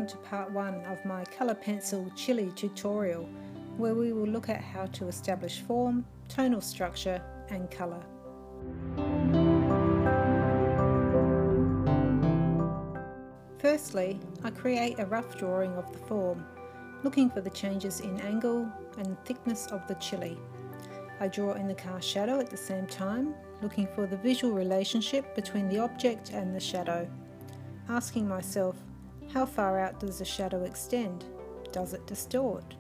welcome to part 1 of my colour pencil chili tutorial, where we will look at how to establish form, tonal structure and colour. Firstly, I create a rough drawing of the form, looking for the changes in angle and thickness of the chili. I draw in the cast shadow at the same time, looking for the visual relationship between the object and the shadow, asking myself, how far out does the shadow extend? Does it distort?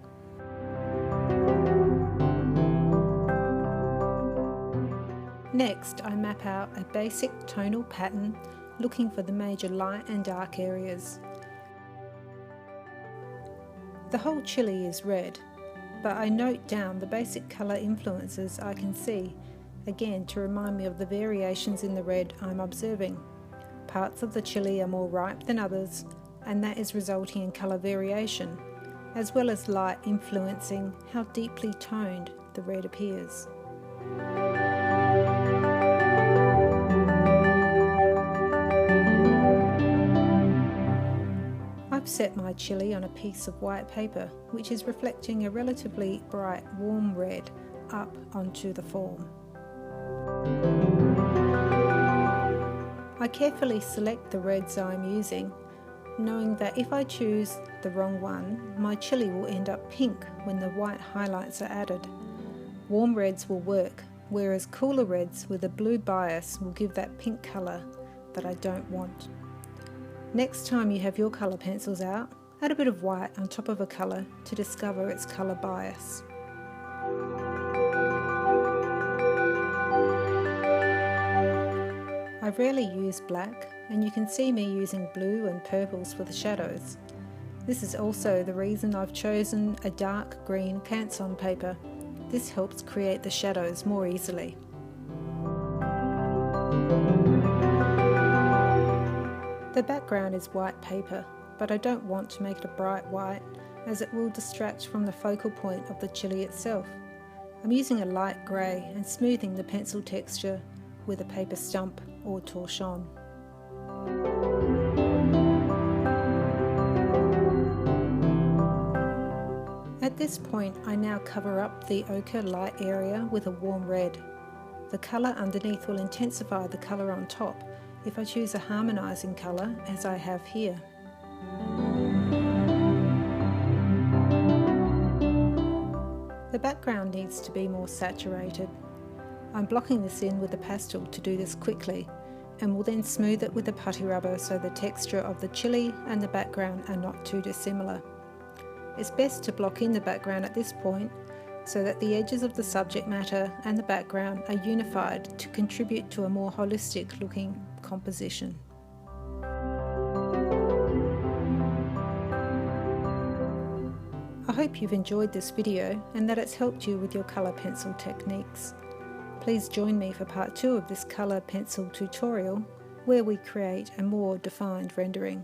Next, I map out a basic tonal pattern, looking for the major light and dark areas. The whole chili is red, but I note down the basic colour influences I can see, again to remind me of the variations in the red I'm observing. Parts of the chili are more ripe than others, and that is resulting in colour variation, as well as light influencing how deeply toned the red appears. I've set my chili on a piece of white paper, which is reflecting a relatively bright warm red up onto the form. I carefully select the reds I'm using, knowing that if I choose the wrong one, my chili will end up pink when the white highlights are added. Warm reds will work, whereas cooler reds with a blue bias will give that pink colour that I don't want. Next time you have your colour pencils out, add a bit of white on top of a colour to discover its colour bias. I rarely use black, and you can see me using blue and purples for the shadows. This is also the reason I've chosen a dark green Canson paper. This helps create the shadows more easily. The background is white paper, but I don't want to make it a bright white, as it will distract from the focal point of the chili itself. I'm using a light grey and smoothing the pencil texture with a paper stump or torchon. At this point, I now cover up the ochre light area with a warm red. The colour underneath will intensify the colour on top if I choose a harmonising colour, as I have here. The background needs to be more saturated. I'm blocking this in with a pastel to do this quickly, and will then smooth it with a putty rubber so the texture of the chili and the background are not too dissimilar. It's best to block in the background at this point so that the edges of the subject matter and the background are unified to contribute to a more holistic looking composition. I hope you've enjoyed this video and that it's helped you with your colour pencil techniques. Please join me for part 2 of this colour pencil tutorial, where we create a more defined rendering.